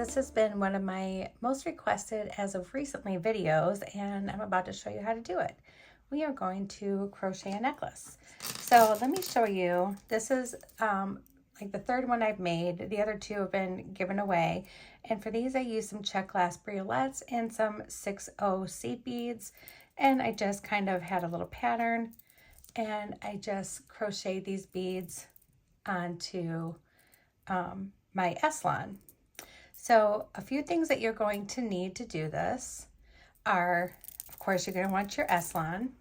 this has been one of my most requested as of recently videos, and I'm about to show you how to do it. We are going to crochet a necklace. So let me show you. This is like the third one I've made. The other two have been given away. And for these I used some check clasp briolettes and some 6/0 seed beads. And I just kind of had a little pattern and I just crocheted these beads onto my S-Lon. So a few things that you're going to need to do this are, of course, you're going to want your S-Lon,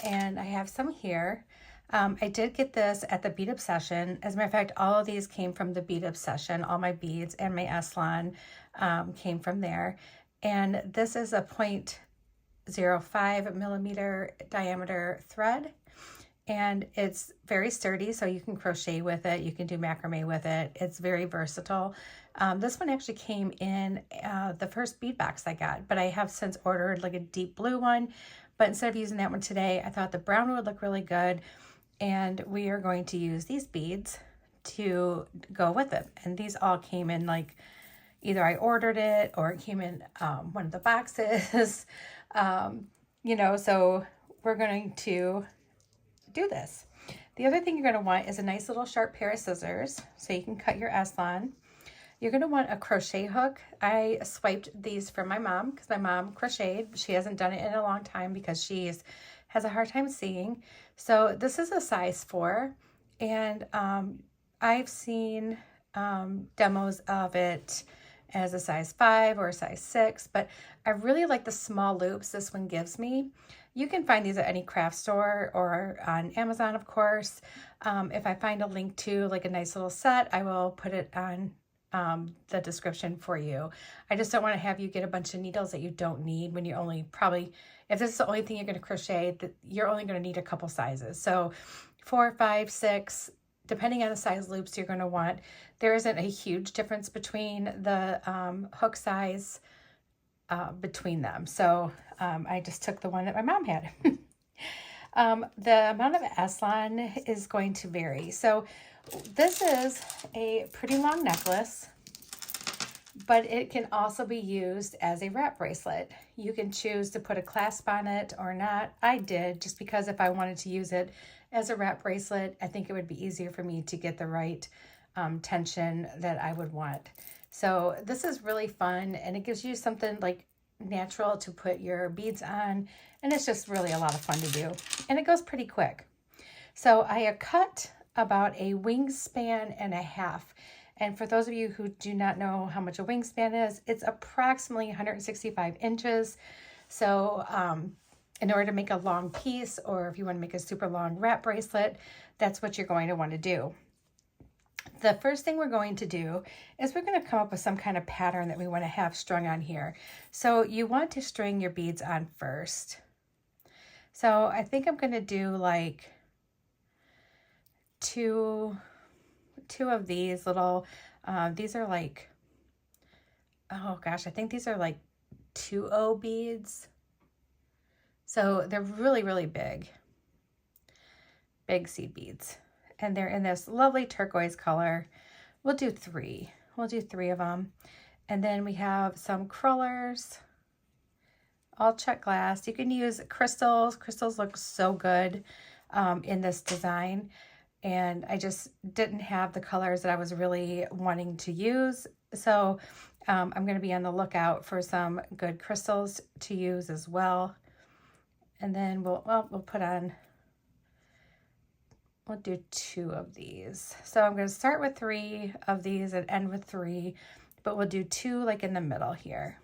and I have some here. I did get this at the Bead Obsession. As a matter of fact, all of these came from the Bead Obsession. All my beads and my S-Lon came from there. And this is a 0.05 millimeter diameter thread. And it's very sturdy, so you can crochet with it. You can do macrame with it. It's very versatile. This one actually came in the first bead box I got, but I have since ordered like a deep blue one. But instead of using that one today, I thought the brown would look really good. And we are going to use these beads to go with it. And these all came in like, either I ordered it or it came in one of the boxes. You know, so we're going to do this. The other thing you're going to want is a nice little sharp pair of scissors so you can cut your S-Lon. You're going to want a crochet hook. I swiped these from my mom because my mom crocheted. She hasn't done it in a long time because she has a hard time seeing. So this is a size 4, and I've seen demos of it as a size 5 or a size 6, but I really like the small loops this one gives me. You can find these at any craft store or on Amazon, of course. If I find a link to like a nice little set, I will put it on the description for you. I just don't want to have you get a bunch of needles that you don't need when you only probably, if this is the only thing you're going to crochet, that you're only going to need a couple sizes. So 4, 5, 6, depending on the size loops you're going to want. There isn't a huge difference between the hook size between them. So I just took the one that my mom had. The amount of S-Lon is going to vary. So this is a pretty long necklace, but it can also be used as a wrap bracelet. You can choose to put a clasp on it or not. I did, just because if I wanted to use it as a wrap bracelet, I think it would be easier for me to get the right tension that I would want. So this is really fun, and it gives you something like natural to put your beads on, and it's just really a lot of fun to do, and it goes pretty quick. So I cut about a wingspan and a half, and for those of you who do not know how much a wingspan is, it's approximately 165 inches. So in order to make a long piece, or if you want to make a super long wrap bracelet, that's what you're going to want to do. The first thing we're going to do is we're going to come up with some kind of pattern that we want to have strung on here. So you want to string your beads on first. So I think I'm going to do like two of these little, these are like, oh gosh, I think these are like 2/0 beads. So they're really, really big seed beads. And they're in this lovely turquoise color. We'll do 3. We'll do 3 of them. And then we have some crullers, all check glass. You can use crystals. Crystals look so good in this design. And I just didn't have the colors that I was really wanting to use. So I'm going to be on the lookout for some good crystals to use as well. And then we'll put on, we'll do 2 of these. So I'm going to start with 3 of these and end with 3, but we'll do 2 like in the middle here.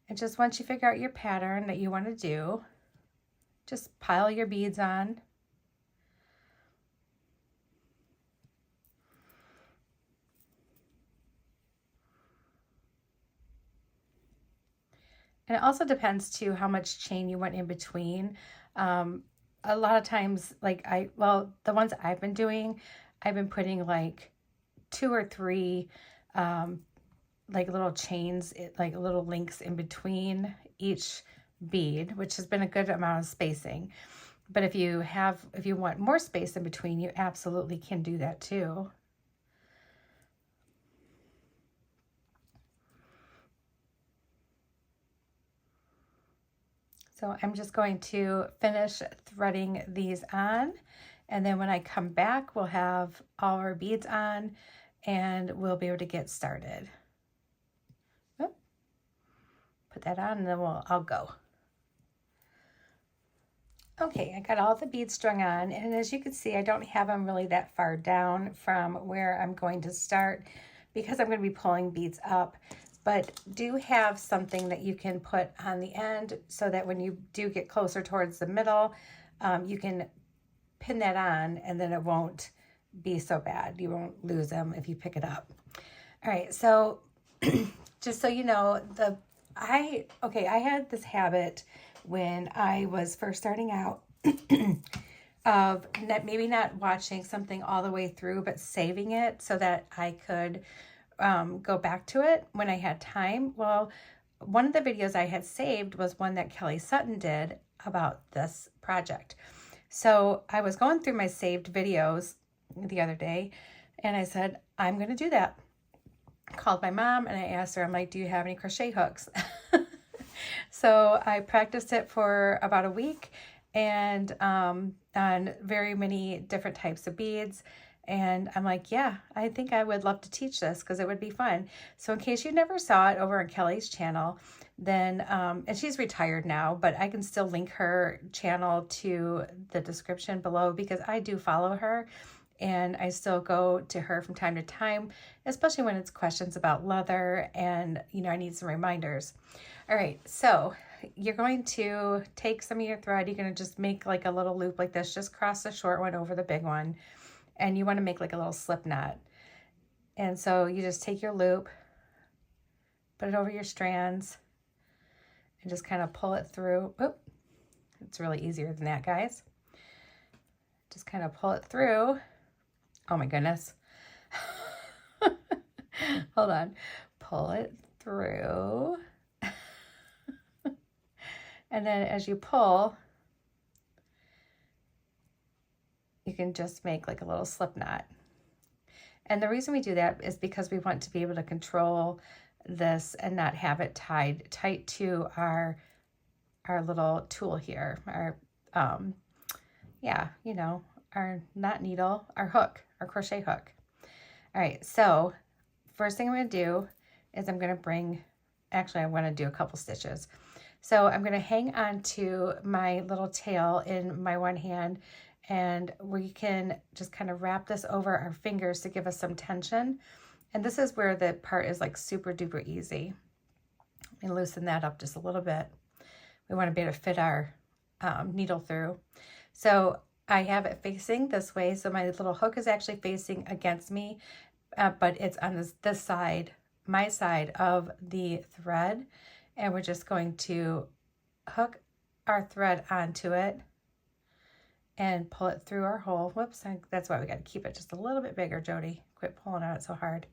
And just once you figure out your pattern that you want to do, just pile your beads on. And it also depends too how much chain you want in between. A lot of times, like the ones I've been doing, I've been putting like 2 or 3 like little chains, like little links in between each bead, which has been a good amount of spacing. But if you want more space in between, you absolutely can do that too. So I'm just going to finish threading these on, and then when I come back, we'll have all our beads on and we'll be able to get started. Oop. Put that on and then I'll go. Okay, I got all the beads strung on, and as you can see, I don't have them really that far down from where I'm going to start because I'm going to be pulling beads up, but do have something that you can put on the end so that when you do get closer towards the middle, you can pin that on and then it won't be so bad. You won't lose them if you pick it up. All right, so just so you know, I had this habit when I was first starting out of maybe not watching something all the way through, but saving it so that I could go back to it when I had time. Well, one of the videos I had saved was one that Kelly Sutton did about this project. So I was going through my saved videos the other day and I said, I'm going to do that. I called my mom and I asked her, I'm like, do you have any crochet hooks? So I practiced it for about a week and on very many different types of beads. And I'm like, yeah, I think I would love to teach this because it would be fun. So in case you never saw it over on Kelly's channel, then, and she's retired now, but I can still link her channel to the description below because I do follow her and I still go to her from time to time, especially when it's questions about leather and, you know, I need some reminders. All right, so you're going to take some of your thread. You're going to just make like a little loop like this, just cross the short one over the big one. And you want to make like a little slip knot. And so you just take your loop, put it over your strands, and just kind of pull it through. Oop, it's really easier than that, guys. Just kind of pull it through. Oh my goodness. Hold on. Pull it through. And then as you pull, you can just make like a little slip knot. And the reason we do that is because we want to be able to control this and not have it tied tight to our little tool here. Our knot needle, our hook, our crochet hook. All right, so first thing I'm going to do is I'm going to do a couple stitches. So I'm going to hang on to my little tail in my one hand, and we can just kind of wrap this over our fingers to give us some tension. And this is where the part is like super duper easy. And loosen that up just a little bit. We want to be able to fit our needle through. So I have it facing this way. So my little hook is actually facing against me, but it's on this side, my side of the thread. And we're just going to hook our thread onto it and pull it through our hole. Whoops, that's why we got to keep it just a little bit bigger, Jody. Quit pulling on it so hard.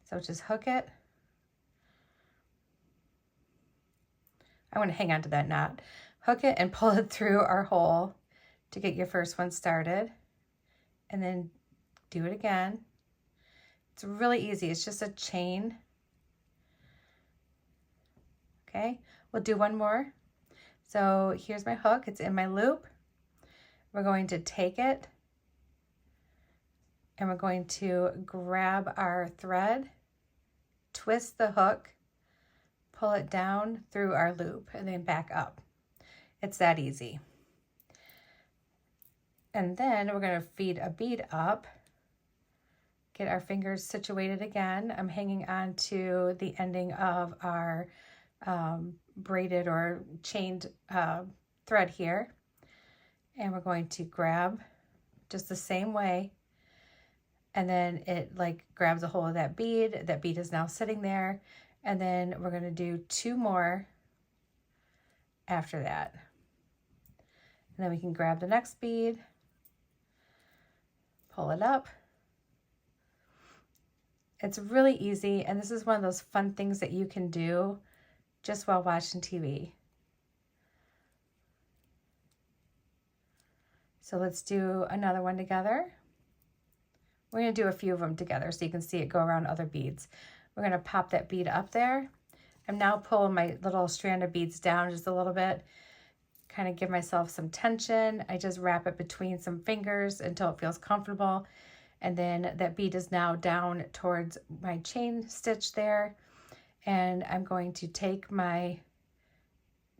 So just hook it. I want to hang on to that knot. Hook it and pull it through our hole to get your first one started. And then do it again. It's really easy. It's just a chain. Okay, we'll do one more. So here's my hook. It's in my loop. We're going to take it and we're going to grab our thread, twist the hook, pull it down through our loop, and then back up. It's that easy. And then we're going to feed a bead up, get our fingers situated again. I'm hanging on to the ending of our braided or chained thread here, and we're going to grab just the same way, and then it like grabs a hold of that bead. That bead is now sitting there, and then we're going to do 2 more after that, and then we can grab the next bead, pull it up. It's really easy, and this is one of those fun things that you can do just while watching TV. So let's do another one together. We're going to do a few of them together so you can see it go around other beads. We're going to pop that bead up there, I'm now pulling my little strand of beads down just a little bit, kind of give myself some tension. I just wrap it between some fingers until it feels comfortable. And then that bead is now down towards my chain stitch there. And I'm going to take my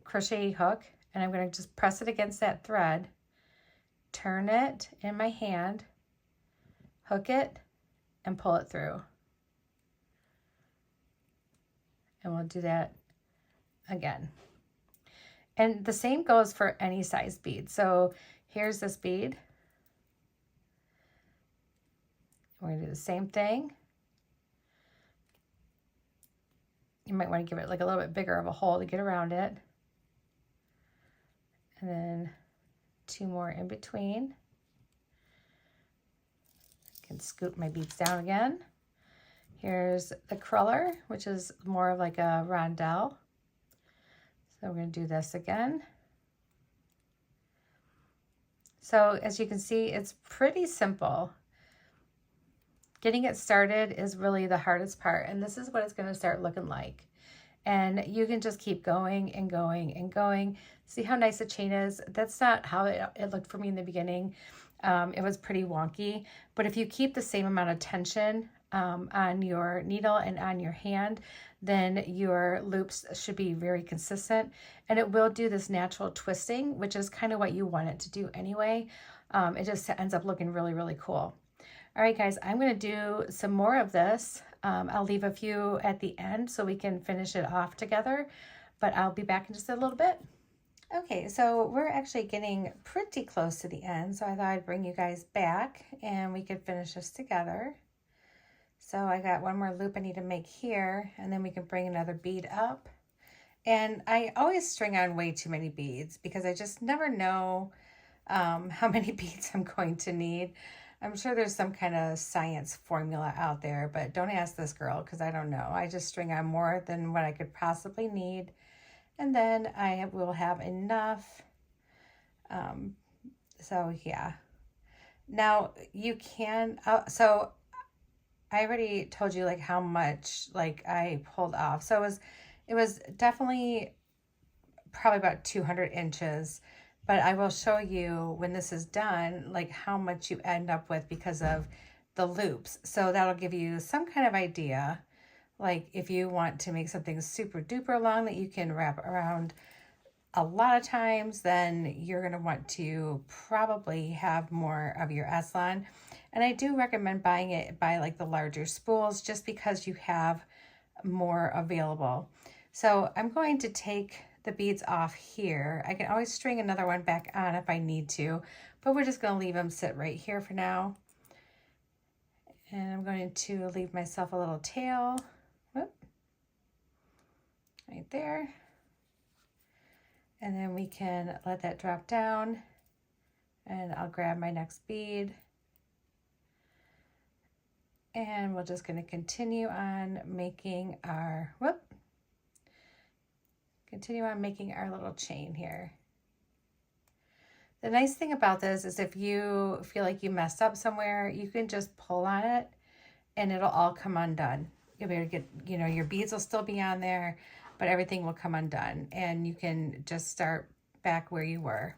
crochet hook and I'm going to just press it against that thread, turn it in my hand, hook it, and pull it through. And we'll do that again. And the same goes for any size bead. So here's this bead. We're going to do the same thing. You might want to give it like a little bit bigger of a hole to get around it. And then 2 more in between. I can scoop my beads down again. Here's the cruller, which is more of like a rondelle. So we're going to do this again. So as you can see, it's pretty simple. Getting it started is really the hardest part, and this is what it's going to start looking like. And you can just keep going and going and going. See how nice the chain is? That's not how it looked for me in the beginning. It was pretty wonky, but if you keep the same amount of tension on your needle and on your hand, then your loops should be very consistent, and it will do this natural twisting, which is kind of what you want it to do anyway. It just ends up looking really, really cool. All right, guys, I'm going to do some more of this. I'll leave a few at the end so we can finish it off together, but I'll be back in just a little bit. Okay, so we're actually getting pretty close to the end, so I thought I'd bring you guys back and we could finish this together. So I got one more loop I need to make here, and then we can bring another bead up. And I always string on way too many beads because I just never know how many beads I'm going to need. I'm sure there's some kind of science formula out there, but don't ask this girl because I don't know. I just string on more than what I could possibly need. And then I will have enough. So yeah. Now you can, so I already told you like how much like I pulled off. So it was definitely probably about 200 inches. But I will show you when this is done, like how much you end up with because of the loops. So that'll give you some kind of idea. Like if you want to make something super duper long that you can wrap around a lot of times, then you're going to want to probably have more of your S-Lon. And I do recommend buying it by like the larger spools just because you have more available. So I'm going to take the beads off here. I can always string another one back on if I need to, but we're just going to leave them sit right here for now. And I'm going to leave myself a little tail. Whoop. Right there. And then we can let that drop down, and I'll grab my next bead. And we're just going to continue on making our, continue on making our little chain here. The nice thing about this is if you feel like you messed up somewhere, you can just pull on it and it'll all come undone. You'll be able to get, you know, your beads will still be on there, but everything will come undone and you can just start back where you were.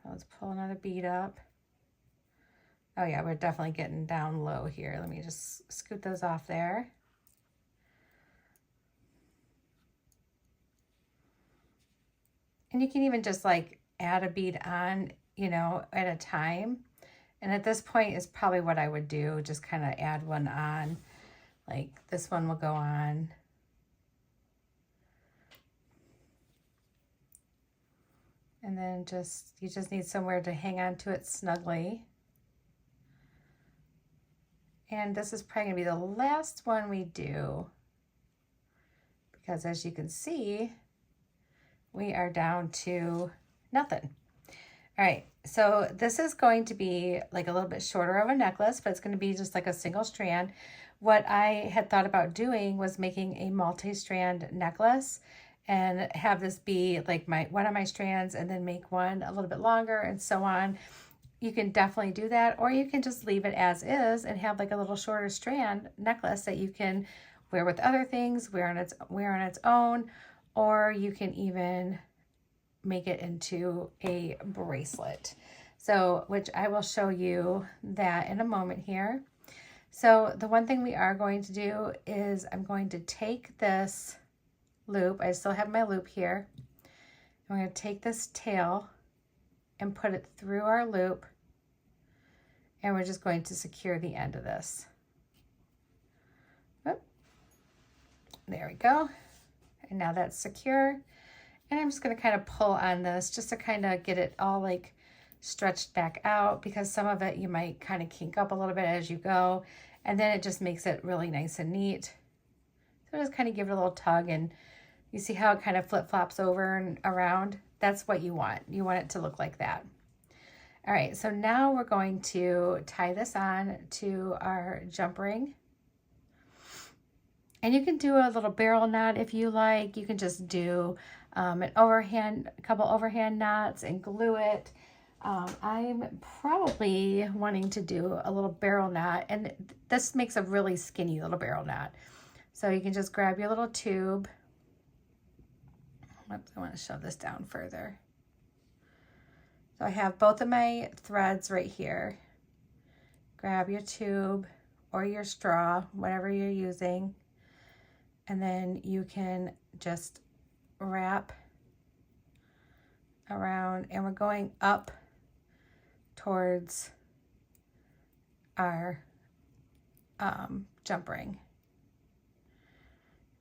Let's pull another bead up. Oh yeah, we're definitely getting down low here. Let me just scoot those off there. And you can even just like add a bead on, you know, at a time. And at this point is probably what I would do, just kind of add one on. Like this one will go on. And then you just need somewhere to hang on to it snugly. And this is probably gonna be the last one we do, because as you can see, we are down to nothing. All right, so this is going to be like a little bit shorter of a necklace, but it's gonna be just like a single strand. What I had thought about doing was making a multi-strand necklace and have this be like one of my strands and then make one a little bit longer and so on. you can definitely do that, or you can just leave it as is and have like a little shorter strand necklace that you can wear with other things, wear on its own, or you can even make it into a bracelet. So, which I will show you that in a moment here. So the one thing we are going to do is I'm going to take this loop. I still have my loop here. I'm going to take this tail and put it through our loop, and we're just going to secure the end of this. Oop. There we go. And now that's secure. And I'm just going to kind of pull on this just to kind of get it all like stretched back out, because some of it you might kind of kink up a little bit as you go, and then it just makes it really nice and neat. So just kind of give it a little tug, and you see how it kind of flip-flops over and around? That's what you want. You want it to look like that. All right, so now we're going to tie this on to our jump ring. And you can do a little barrel knot if you like. You can just do a couple overhand knots and glue it. I'm probably wanting to do a little barrel knot, and this makes a really skinny little barrel knot. So you can just grab your little tube. Oops, I want to shove this down further. So I have both of my threads right here. Grab your tube or your straw, whatever you're using, and then you can just wrap around, and we're going up towards our jump ring.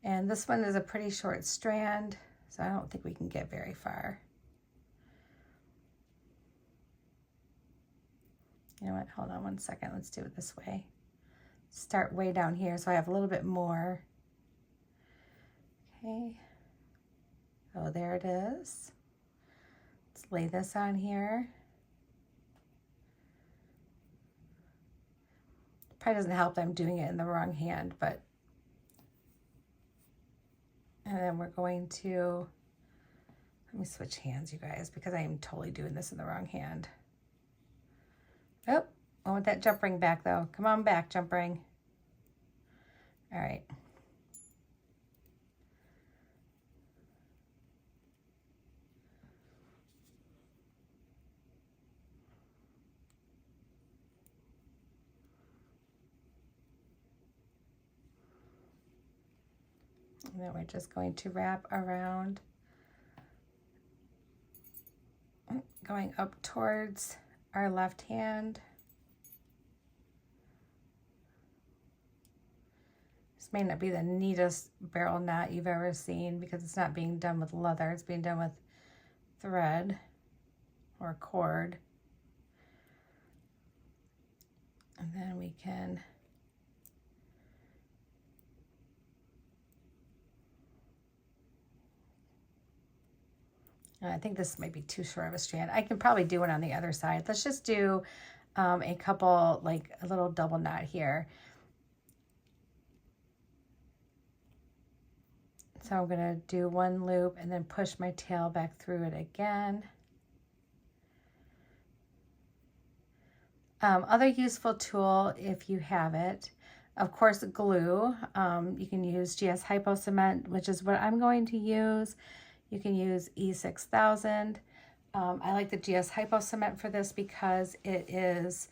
And this one is a pretty short strand, so I don't think we can get very far. You know what, hold on one second, let's do it this way. Start way down here so I have a little bit more. Okay, oh, there it is. Let's lay this on here. Probably doesn't help that I'm doing it in the wrong hand, but, and then we're going to, let me switch hands, you guys, because I am totally doing this in the wrong hand. Oh, I want that jump ring back though. Come on back, jump ring. All right. And then we're just going to wrap around, going up towards our left hand. This may not be the neatest barrel knot you've ever seen because it's not being done with leather, it's being done with thread or cord. And then we can I think this might be too short of a strand. I can probably do it on the other side. Let's just do a couple, like a little double knot here. So I'm gonna do one loop and then push my tail back through it again. Other useful tool, if you have it, of course, glue. You can use GS Hypo Cement, which is what I'm going to use. You can use E6000. I like the GS Hypo Cement for this because it is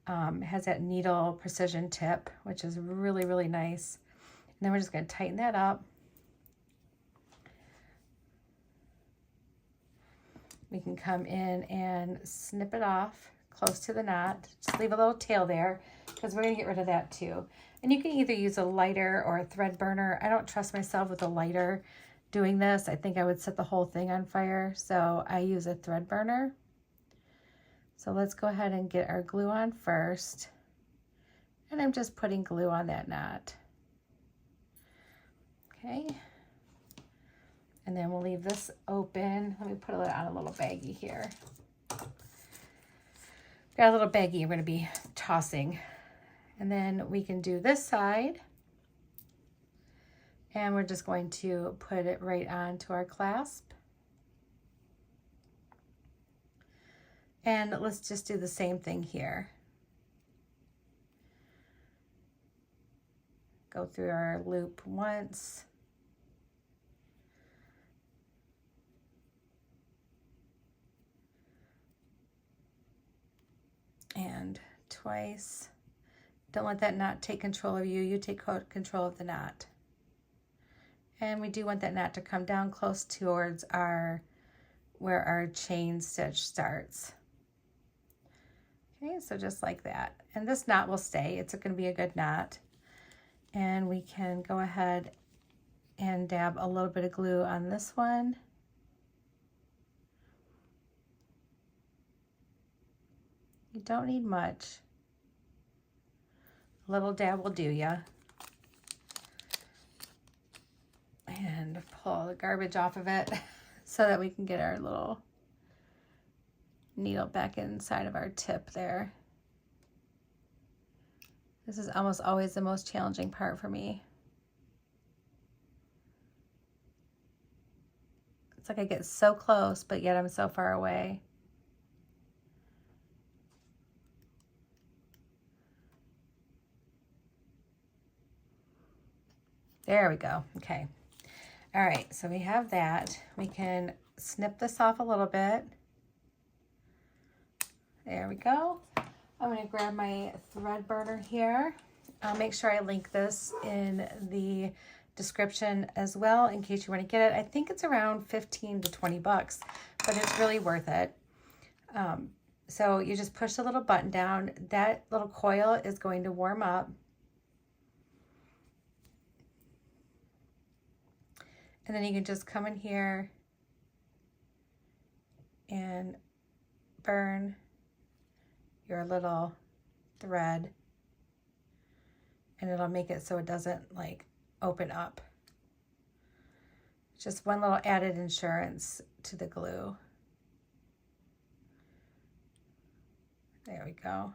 has that needle precision tip, which is really, really nice. And then we're just going to tighten that up. We can come in and snip it off close to the knot. Just leave a little tail there because we're going to get rid of that too. And you can either use a lighter or a thread burner. I don't trust myself with a lighter doing this. I think I would set the whole thing on fire, so I use a thread burner. So let's go ahead and get our glue on first. And I'm just putting glue on that knot. Okay. And then we'll leave this open. Let me put it on a little baggie here. Got a little baggie we're going to be tossing. And then we can do this side. And we're just going to put it right onto our clasp. And let's just do the same thing here. Go through our loop once. And twice. Don't let that knot take control of you. You take control of the knot. And we do want that knot to come down close towards where our chain stitch starts. Okay, so just like that. And this knot will stay. It's going to be a good knot. And we can go ahead and dab a little bit of glue on this one. You don't need much. A little dab will do ya. And pull the garbage off of it so that we can get our little needle back inside of our tip there. This is almost always the most challenging part for me. It's like I get so close, but yet I'm so far away. There we go. Okay. All right, so we have that. We can snip this off a little bit. There we go. I'm going to grab my thread burner here. I'll make sure I link this in the description as well in case you want to get it. I think it's around 15 to 20 bucks, but it's really worth it. So you just push the little button down. That little coil is going to warm up. And then you can just come in here and burn your little thread, and it'll make it so it doesn't like open up. Just one little added insurance to the glue. There we go.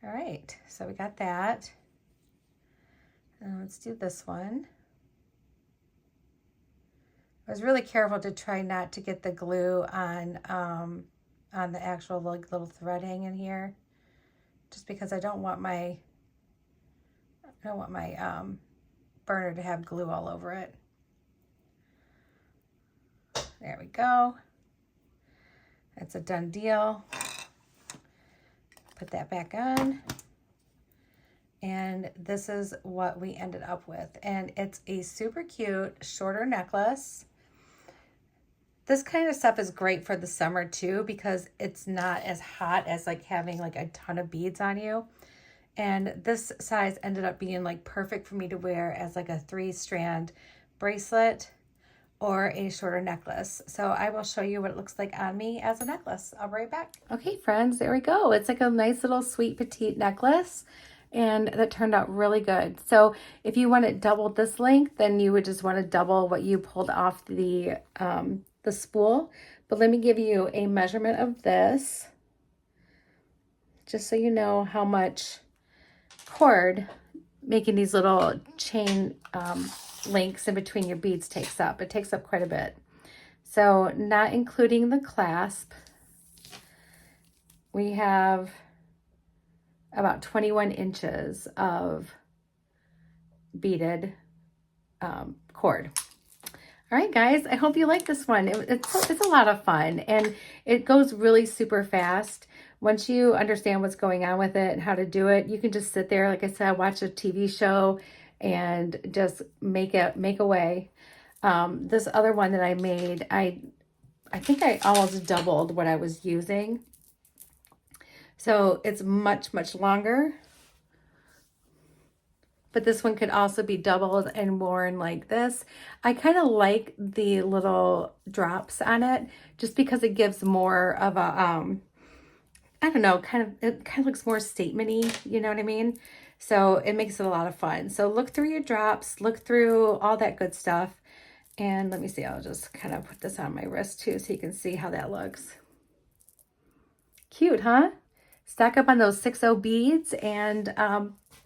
All right, so we got that. And let's do this one. I was really careful to try not to get the glue on the actual little thread hanging here, just because I don't want my burner to have glue all over it. There we go. That's a done deal. Put that back on. And this is what we ended up with. And it's a super cute, shorter necklace. This kind of stuff is great for the summer too, because it's not as hot as like having like a ton of beads on you. And this size ended up being like perfect for me to wear as like a 3-strand bracelet or a shorter necklace. So I will show you what it looks like on me as a necklace. I'll be right back. Okay, friends, there we go. It's like a nice little sweet petite necklace. And that turned out really good. So if you want it doubled this length, then you would just want to double what you pulled off the spool. But let me give you a measurement of this, just so you know how much cord making these little chain links in between your beads takes up. It takes up quite a bit. So not including the clasp, we have about 21 inches of beaded cord. All right, guys, I hope you like this one. It's a lot of fun, and it goes really super fast. Once you understand what's going on with it and how to do it, you can just sit there, like I said, watch a TV show and just make away. This other one that I made, I think I almost doubled what I was using. So it's much, much longer. But this one could also be doubled and worn like this. I kind of like the little drops on it just because it gives more of a, I don't know, it kind of looks more statement-y, you know what I mean? So it makes it a lot of fun. So look through your drops, look through all that good stuff. And let me see, I'll just kind of put this on my wrist too so you can see how that looks. Cute, huh? Stack up on those 6/0 beads and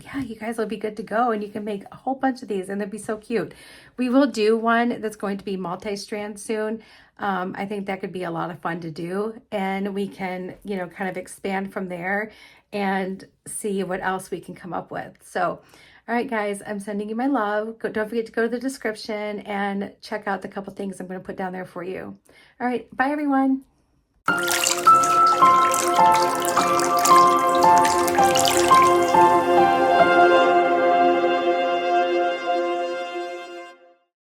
yeah, you guys will be good to go, and you can make a whole bunch of these and they'd be so cute. We will do one that's going to be multi-strand soon. I think that could be a lot of fun to do, and we can, you know, kind of expand from there and see what else we can come up with. So, all right, guys, I'm sending you my love. Don't forget to go to the description and check out the couple things I'm going to put down there for you. All right, bye everyone.